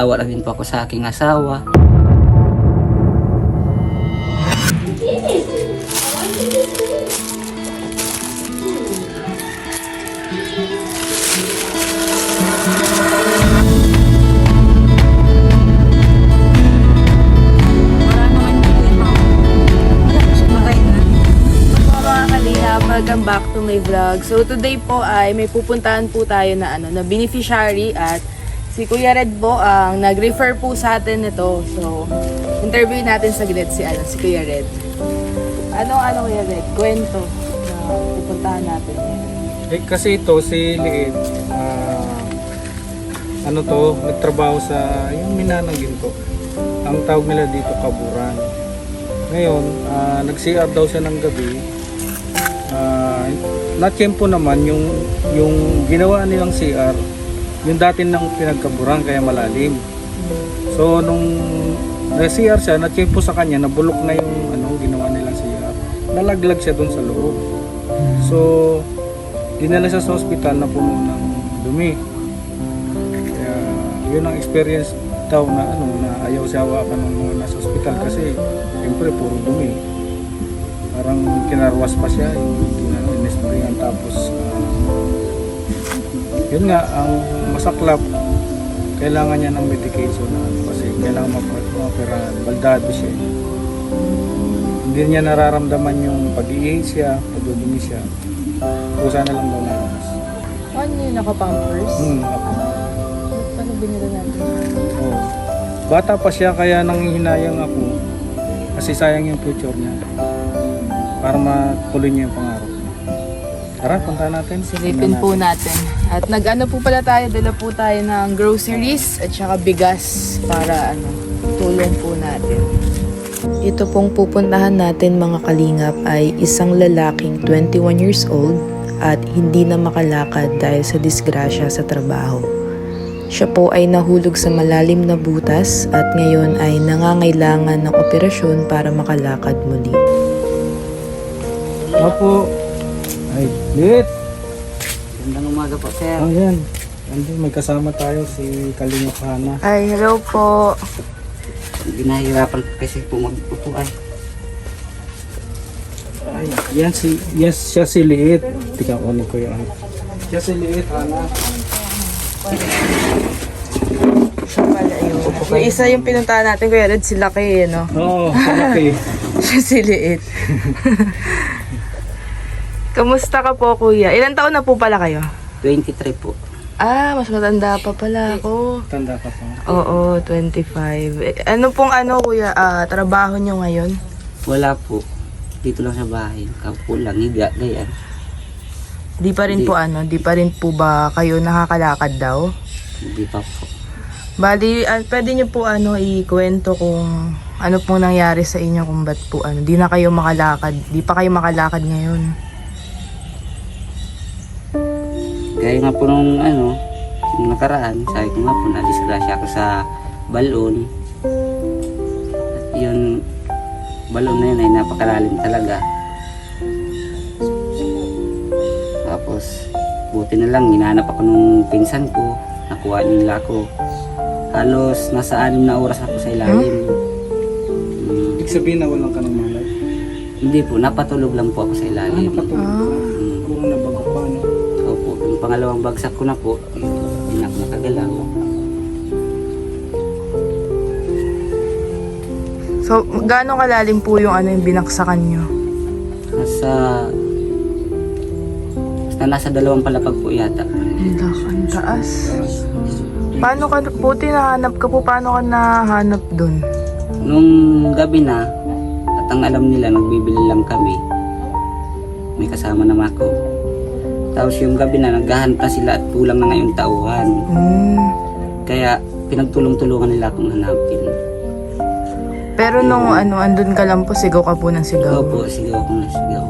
naawa na din po ako sa aking asawa. Welcome back to my vlog. So today po ay may pupuntahan po tayo na na beneficiary at si Kuya Red po ang nag-refer po sa atin nito. So interview natin saglit si Kuya Red. Ano Kuya Red? Kwento na pupuntahan natin. Kasi ito si Liit, nagtrabaho sa yung minanagin ko. Ang tawag nila dito kaburan. Ngayon, nag-CR daw siya ng gabi. Na-tiyempo naman yung ginawa nilang CR, yung dati ng pinagkaburan kaya malalim. So nung na-CR siya, na-tiyempo sa kanya, nabulok na yung ginawa nilang CR. Nalaglag siya doon sa loob. So dinala siya sa ospital na puno ng dumi. Kaya yun ang experience daw na na ayaw siya hawakan ng mga nasa ospital kasi siyempre puro dumi. Parang kinarwas pa siya, hindi na in-sprayan. Tapos yun nga, ang masaklap, kailangan niya ng medication kasi kailangan mapoperahan. Baldado siya. Hindi niya nararamdaman yung pag-iihig siya, pagdudumi siya. Kusa na lang daw nalamas. Ano yung naka-pampers? Ano binila natin? Oo. Bata pa siya kaya nanghihinayang ako kasi sayang yung future niya. Para matuloy niya yung pangarap niya. Tara, punta natin. Silipin po natin. At nag-ano po pala tayo, dala po tayo ng groceries at saka bigas para tulong po natin. Ito pong pupuntahan natin mga kalingap ay isang lalaking 21 years old at hindi na makalakad dahil sa disgrasya sa trabaho. Siya po ay nahulog sa malalim na butas at ngayon ay nangangailangan ng operasyon para makalakad muli. Opo. Ay, Lit. Gandang umaga po, sir. Yan. May kasama tayo si Kalingap Hana. Ay, hello po. Ginahirapan ko kasi po mag-upo ay. Ay, siya si Liit. Tika ko ni Kuya. Siya si Liit, Hana. Siya pala yun. Yung isa yung pinuntahan natin, Kuya Red, si Laki, no? Oo, malaki. Siya si Liit. Kamusta ka po, Kuya? Ilan taon na po pala kayo? 23 po. Ah, mas matanda pa pala ako. Tanda ka pa. Oo, 25. Ano pong Kuya, trabaho nyo ngayon? Wala po. Dito lang sa bahay. Kapo lang, higa, ganyan. Di pa rin di pa rin po ba kayo nakakalakad daw? Hindi pa po. Bali, pwede nyo po ikwento kung ano pong nangyari sa inyo kung ba't po di na kayo makalakad, di pa kayo makalakad ngayon. Kaya nga po nung nung nakaraan, sabi ko nga po na-disgrasya ako sa balon. At yun, balon na yun ay napakalalim talaga. Tapos, buti na lang, hinahanap ako nung pinsan ko, nakuha nila ako. Halos nasa 6 na oras ako sa ilalim. Ibig sabihin na walang ka ng malay. Hindi po, napatulog lang po ako sa ilalim. Nakatulog ka. Kung nabago pa, no? Opo, yung pangalawang bagsak ko na po, hindi na ako nakagalaw. So, gaano kalalim po yung yung binaksakan nyo? Nasa 2 palapag po yata. Ang taas. Paano ka po tinahanap ka po? Paano ka nahanap dun? Nung gabi na, at ang alam nila, nagbibili lang kami. May kasama naman ako. Tapos yung gabi na, naghahanap na sila at kulang na ngayong tauhan. Kaya pinagtulong-tulungan nila akong hanapin. Pero nung andun ka lang po, sigaw ka po ng sigaw? Opo, sigaw ako ng sigaw.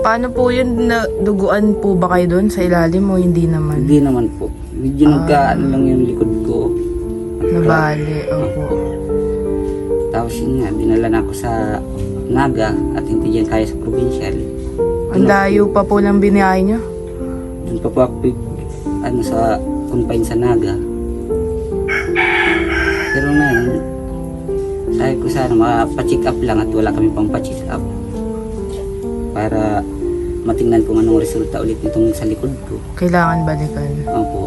Paano po yun? Duguan po ba kayo doon sa ilalim o hindi naman? Hindi naman po. Medyo lang yung likod ko. Nabali, opo. Tapos yun nga, dinala na ako sa Naga at hindi yan kaya sa provincial. Ang layo pa po ng biniyahe nyo? Doon pa po ako sa confine sa Naga. ko sana mapa-check up lang at wala kami pang pa-check up. Para matingnan kung anong resulta ulit nitong sa likod ko. Kailangan balikan. Opo.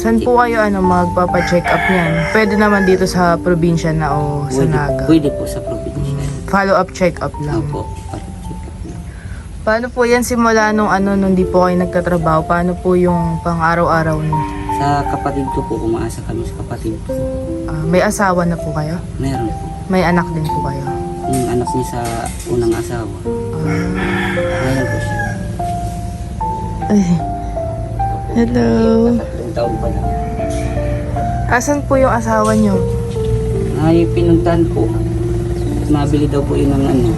Saan po kayo magpapa-check up niyan? Pwede naman dito sa probinsya na o sa Naga. Pwede po sa probinsya. Follow-up check-up lang. Opo. Pa-check up lang. Paano po yan simula nung nung di po kayo nagtatrabaho? Paano po yung pang-araw-araw niyo? Sa kapatid ko po, umaasa kami sa kapatid ko. May asawa na po kayo? Meron po. May anak din po kayo? Yung anak niya sa unang asawa. Meron po siya. Ay. Hello. 3 taon pa lang. Asan po yung asawa niyo? Ay, pinuntahan po. Mabili daw po yun ng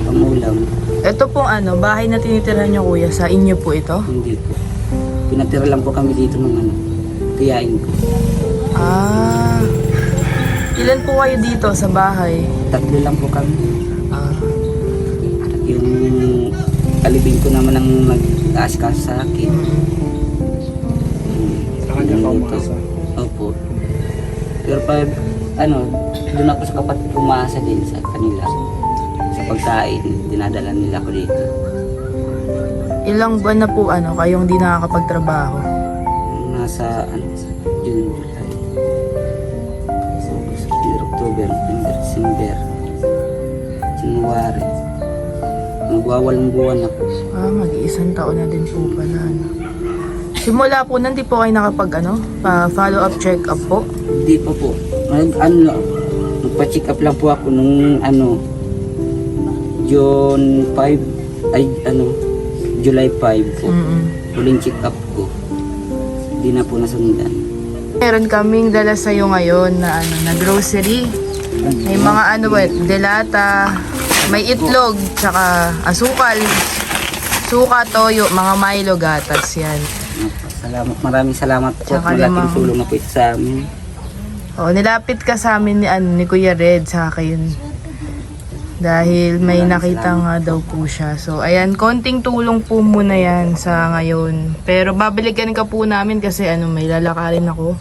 pangulam. Ito pong bahay na tinitirhan niyo kuya, sa inyo po ito? Hindi po. Pinatira lang po kami dito ng tiyain ko. Ilan po kayo dito sa bahay? 3 lang po kami. At yung alibing ko naman ang nag-aasikaso sa akin. Sa kanya ka umasa. Opo. Pero pag doon ako sa kapatid umaasa din sa kanila. Sa pagkain, dinadala nila ako dito. Ilang buwan na po kayong di nakakapagtrabaho? Nasa June, July, August, October, November, December, January. Magwawalong buwan na po. Mag-iisang taon na din po pala. Simula po di po kayo pa-follow-up check-up po? Hindi pa po. Nagpa-check up lang po ako nung June 5, July 5 po. Huling check up ko. Hindi na po nasundan. Meron kaming dala sa'yo ngayon na grocery. May mga delata, may itlog, tsaka asukal, suka, toyo, mga Milo, gatas yan. Salamat, maraming salamat po. Tsaka Malaking tulong na po ito sa amin. Nilapit ka sa amin ni Kuya Red sa akin. Dahil may nakita nga daw po siya. So, ayan, konting tulong po muna yan sa ngayon. Pero babalikan ka po namin kasi may lalakarin ako.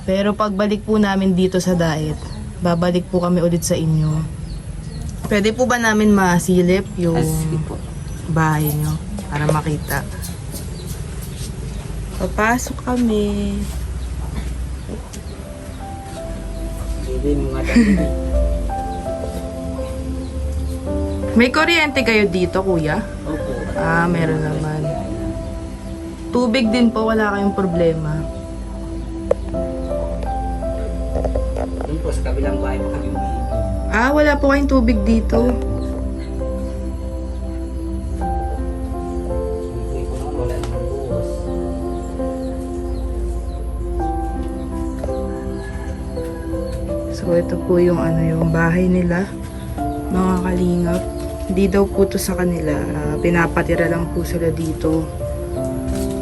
Pero pagbalik po namin dito sa diet, babalik po kami ulit sa inyo. Pwede po ba namin masilip yung Sige po. bahay nyo para makita? Papasok kami. Hindi mo madali. May kuryente kayo dito, kuya? Opo. Meron naman. Tubig din po, wala kayong problema. Doon po sa kabilang bahay pa kami. Wala po kayong tubig dito. Wala naman buhos. So, ito po yung yung bahay nila. Mga kalingap. Hindi daw po to sa kanila. Pinapatira lang po sila dito.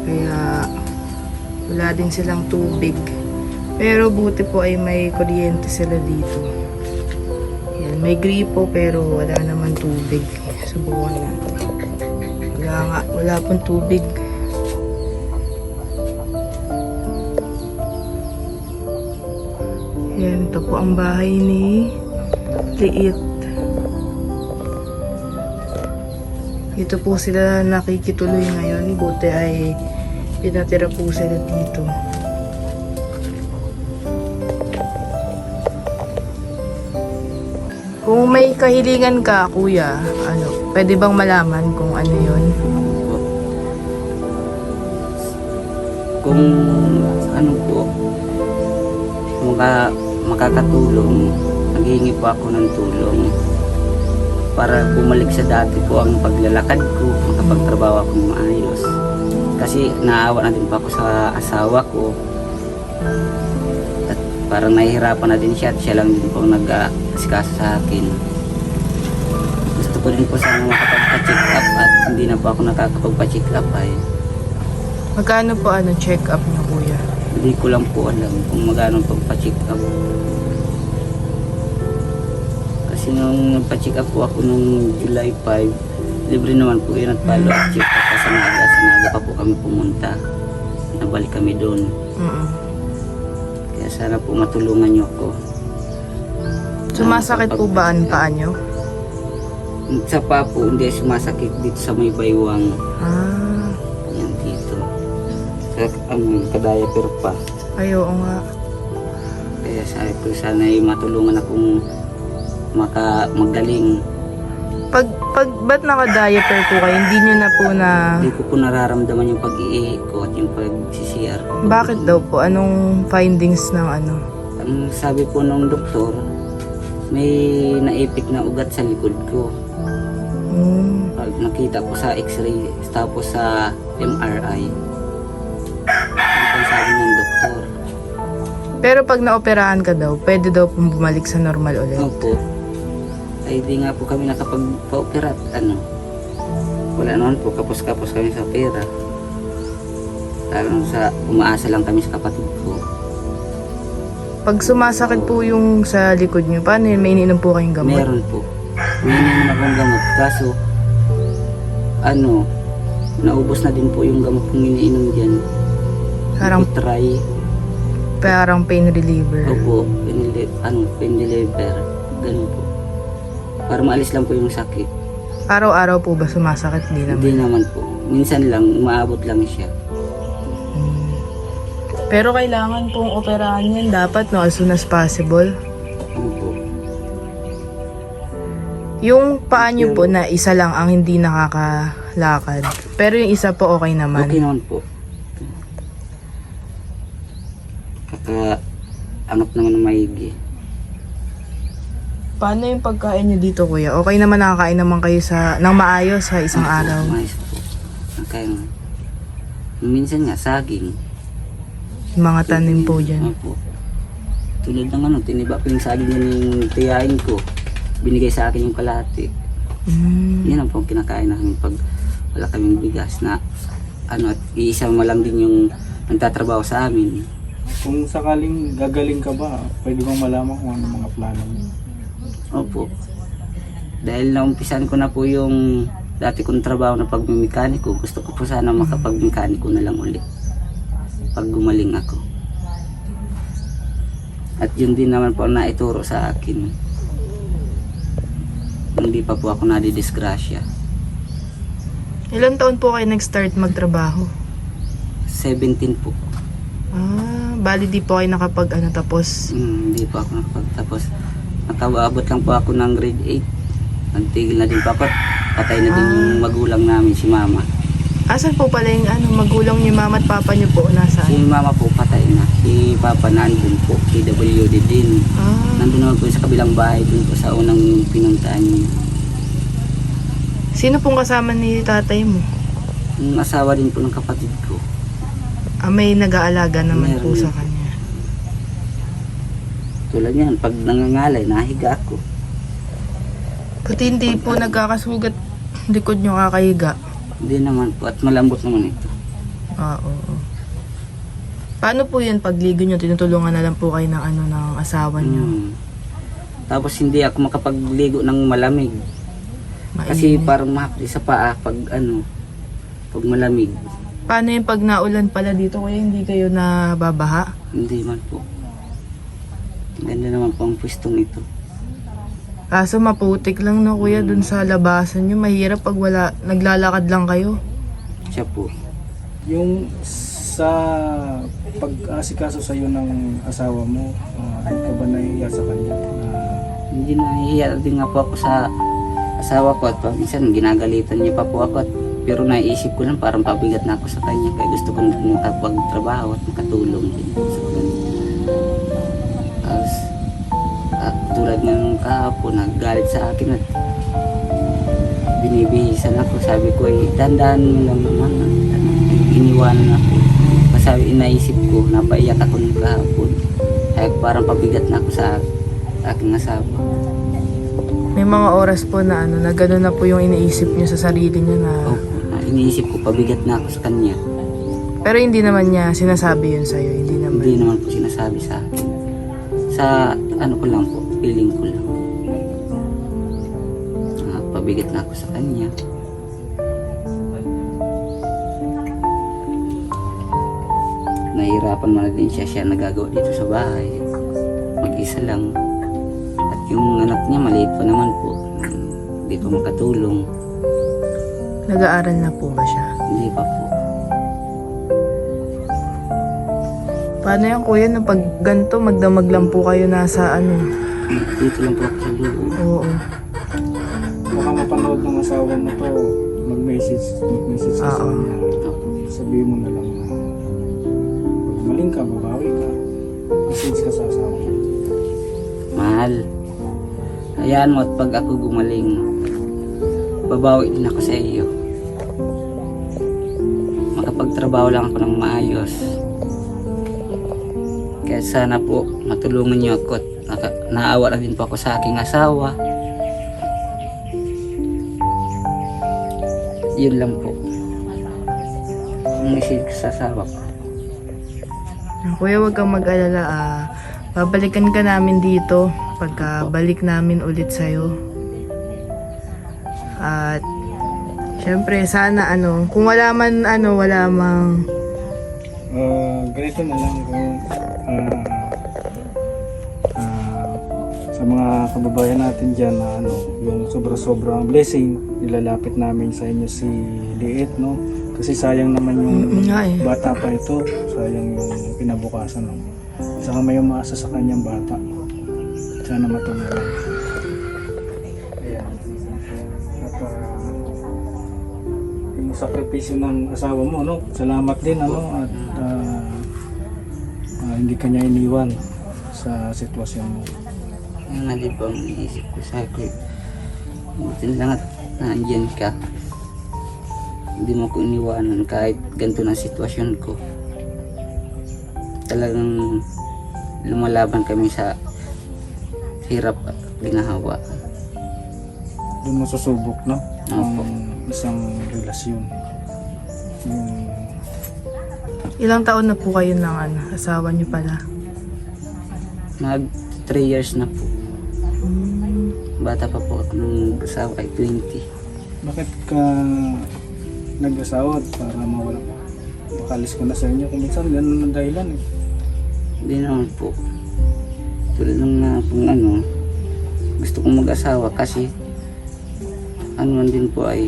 Kaya, wala din silang tubig. Pero buti po ay may kuryente sila dito. Yan, may gripo pero wala naman tubig. Subukan natin. Wala pong tubig. Yan, ito po ang bahay ni Liit. Dito po sila nakikituloy ngayon. Buti ay pinatira po sila dito. Kung may kahilingan ka, kuya, pwede bang malaman kung ano yun? Kung po, makakatulong, naghihingi po ako ng tulong para bumalik sa dati po ang paglalakad ko, makapagtrabaho ako ng maayos. Kasi naawa na din po ako sa asawa ko. At parang nahihirapan na din siya at siya lang din po nag-asikaso sa akin. Gusto ko din po sana makapagpa-check up at hindi na po ako nakakapagpa-check up ay. Magkano po check up niyo, kuya? Hindi ko lang po alam kung magkano pagpa-check up. Kasi nung nagpa-check up po ako nung July 5, libre naman po yun at follow-up check up sa Naga. Sa Naga pa po kami pumunta. Nabalik kami doon. Kaya sana po matulungan niyo ako. Sumasakit po ba ang paa nyo? Sa paa po, hindi sumasakit dito sa may baywang. Ah, Yan dito. Sa kadiaper pa. ay oo nga. Kaya sabi ko sana ay matulungan akong magaling. Ba't naka-diaper po kayo? Hindi nyo na po na... Hindi ko po nararamdaman yung pag-iihi ko at yung pag-CCR. Bakit daw po? Anong findings ng ano? Ang sabi po ng doktor, may naipit na ugat sa likod ko. Hmm. Pag nakita ko sa x-ray, tapos sa MRI. Ang pang sabi ng doktor. Pero pag naoperahan ka daw, pwede daw pong bumalik sa normal ulit. Opo. Ay di nga po kami nakapagpa-opera at wala naman po, kapos-kapos kami sa pera. Lalo sa umaasa lang kami sa kapatid ko. Pag sumasakit po yung sa likod nyo, paano yun? May ininom po kayong gamot? Meron po. May ininom akong gamot. Kaso, naubos na din po yung gamot kong iniinom dyan. Parang, Try. parang pain reliever. Opo, pain reliever. Ganun po. Para maalis lang po yung sakit. Araw-araw po ba sumasakit? Hindi naman. Hindi naman po. Minsan lang, umaabot lang siya. Pero kailangan pong operahan yan. Dapat no, as soon as possible. Ano po. Yung paa nyo po na isa lang ang hindi nakakalakad. Pero yung isa po okay naman. Okay naman po. Angat naman ng maigi. Paano yung pagkain nyo dito, kuya? Okay naman nakakain naman kayo ng maayos sa isang araw. Mais po. Kaya minsan nga, saging. Yung mga tanim po dyan. Opo. Tulad ng tiniba ko yung saging yan yung tiyain ko. Binigay sa akin yung kalahati. Yan ang pong kinakain namin pag wala kaming bigas na at iisa mo lang din yung nagtatrabaho sa amin. Kung sakaling gagaling ka ba, pwede bang malaman kung ano mga plano mo? Opo. Dahil naumpisan ko na po yung dati kong trabaho na pagmimekaniko, gusto ko po sana makapagmekaniko na lang ulit pag gumaling ako. At yun din naman po ang naituro sa akin. Hindi pa po ako nadidisgrasya. Ilang taon po kayo nag-start magtrabaho? 17 po. Bali di po kayo tapos. Hindi po ako nakapagtapos. Nakaabot lang po ako ng grade 8. Nagtigil na din po ako. Patay na din yung magulang namin, si mama. Asan po pala yung magulang niyo, mama at papa niyo po? Si Nasaan? mama po patay na. Si papa nandun po, PWD din. Nandun naman po sa kabilang bahay dun po sa unang pinuntahan niya. Sino pong kasama ni tatay mo? Yung asawa din po ng kapatid ko. May nag-aalaga naman po Meron. sa kanya. Tulad yan, pag nangangalay, nahiga ako. Pati hindi po nagkakasugat likod nyo kakahiga. Hindi naman po, at malambot naman ito. Oo. Paano po yun pagligo nyo? Tinutulungan na lang po kayo ng ng asawa nyo. Tapos hindi ako makapagligo ng malamig. Kasi Mainit. parang mahapdi sa paa pag pag malamig. Paano yung pag naulan pala dito kaya hindi kayo nababaha? Hindi man po. Ganda naman po ang pwestong ito. Kaso maputik lang na kuya dun sa labasan nyo. Mahirap pag naglalakad lang kayo. Siya po. Yung sa pag-asikaso sa'yo ng asawa mo, hindi ka ba nahihiya sa kanya? Hindi nahihiya din nga po ako sa asawa ko at minsan ginagalitan niya pa po ako pero naiisip ko lang parang pabigat na ako sa kanya kaya gusto ko makapagtrabaho at makatulong din sa kanya. Tapos tulad nga nung kahapon naggalit sa akin at binibihisan ako, sabi ko dandahan mo lang naman iniwanan ako. Sabi inaisip ko, napaiyak ako nung kahapon kaya parang pabigat na ako sa aking asawa. May mga oras po na na gano'n na po yung iniisip nyo sa sarili nyo na... Iniisip ko pabigat na ako sa kanya. Pero hindi naman niya sinasabi yun sa'yo, hindi naman. Hindi naman po sinasabi sa akin. Sa ko lang po, feeling ko lang. Pabigat na ako sa kanya. Nahihirapan man na din siya nagagawa dito sa bahay. Mag-isa lang. At Yung anak niya maliit pa naman po. Hindi pa makatulong. Nag-aaral na po ba siya? Hindi pa po. Paano yan kuya na pag ganito magdamag lang po kayo nasa ano? Dito lang po ako sa loob. Oo. Baka mapanood ng asawa mo to, mag-message ka sa Oo. kanya. Sabihin mo na lang na pag maling ka, babawi ka. Message ka sa asawa mo. Mahal. Hayaan mo at pag ako gumaling, babawi din ako sa iyo. Makapagtrabaho lang ako ng maayos. Kaya sana po matulungan niyo ako at naawa na din po ako sa aking asawa. Yun lang po. Ang message ko sa asawa ko. Kuya, huwag kang mag-alala. Babalikan ka namin dito pagka balik namin ulit sa'yo. At syempre sana kung wala man wala mang Ganito na lang kung sa mga kababayan natin dyan na yung sobra-sobrang blessing, nilalapit namin sa inyo si Liit, no? Kasi sayang naman yung nga eh. bata pa ito, sayang yung kinabukasan, no? Saka may umaasa sa kanyang bata. Sana matulungan. Ayan. At yung sakripisyo ng asawa mo, no? Salamat din, at hindi kanya iniwan sa sitwasyon mo. Yung nalibang iisip ko sa akin, buti lang at naandyan ka. Hindi mo ko iniwanan kahit ganito na sitwasyon ko. Talagang lumalaban kami sa hirap at ginahawa. Doon mo susubok, no? Opo. Ang isang relasyon. Ilang taon na po kayo ng asawa niyo pala? Mag 3 years na po. Bata pa po ako nung asawa ay 20. Bakit ka nag-asawa para mawala? Makalis ko na sa inyo. Kung minsan, ganun ang dahilan eh. Hindi naman po. Tulad ng kung gusto kong mag-asawa kasi man din po ay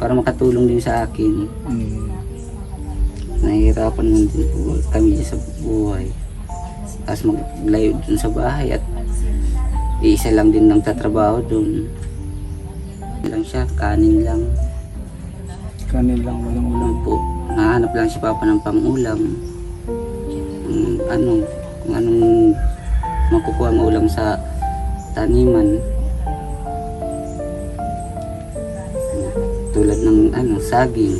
para makatulong din sa akin. Nahihirapan man din po kami sa buhay. Tapos maglayo dun sa bahay at isa lang din nang tatrabaho dun. Lang siya, kanin lang. Kanin lang, walang ulam. Ulam po. Nahanap lang si Papa ng pang-ulam. Kung anong makukuha ang ulam sa taniman. Tulad ng saging,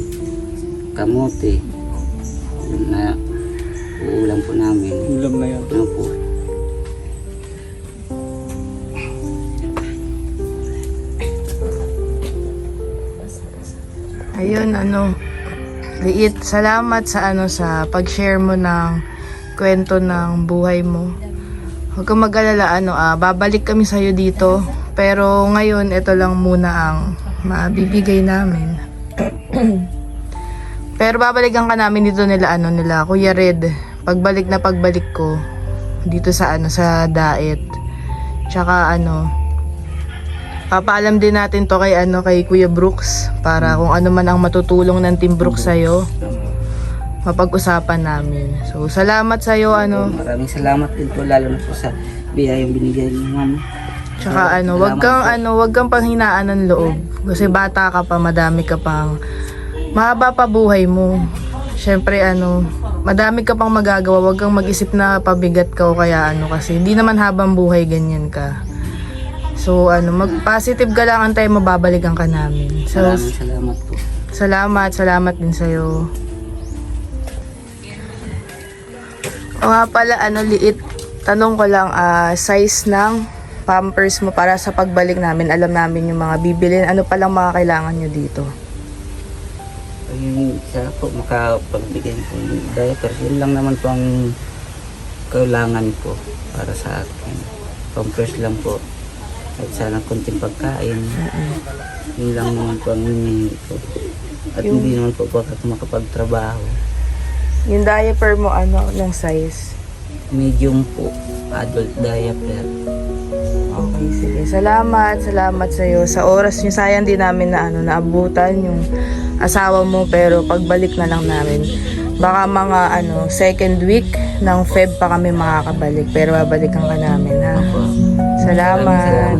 kamote. Yun na uulam po namin. Ulam na yan. Ano po? Ayun, Liit, salamat sa sa pag-share mo ng kwento ng buhay mo. Huwag kang mag-alala, babalik kami sa'yo dito. Pero ngayon, ito lang muna ang mabibigay namin. Pero babalikan ka namin dito nila Kuya Red. Pagbalik ko dito sa sa diet. Tsaka papaalam din natin to kay kay Kuya Brooks para kung ano man ang matutulong ng Team Brooks sa'yo, mapag-usapan namin. So, salamat sa'yo, Maraming salamat din po lalo na po sa biyayang binigay ni Ma'am. Tsaka wag kang panghinaan ng loob. Kasi bata ka pa, madami ka pang mahaba pa buhay mo. Syempre madami ka pang magagawa. Wag kang mag-isip na pabigat ka o kaya kasi hindi naman habang buhay ganyan ka. So mag-positive ka lang, antay mababalikan ka namin. So, Maraming salamat po. Salamat din sa'yo. O nga pala, Liit, tanong ko lang, size ng pampers mo para sa pagbalik namin. Alam namin yung mga bibilin. Ano palang mga kailangan nyo dito? Yung isa po, makapagbigay po ng diapers. Yun lang naman po ang kailangan po para sa akin. Pampers lang po. At sana konting pagkain. Yun lang naman po ang hinihingi ko. At hindi naman po ako makapagtrabaho. Yung diaper mo, anong size? Medium po, adult diaper. Okay. Sige. Salamat sa iyo. Sa oras niyo, sayang din namin na naabutan yung asawa mo, pero pagbalik na lang namin. Baka mga second week ng Feb pa kami makakabalik, pero babalikan ka namin, ha. Salamat.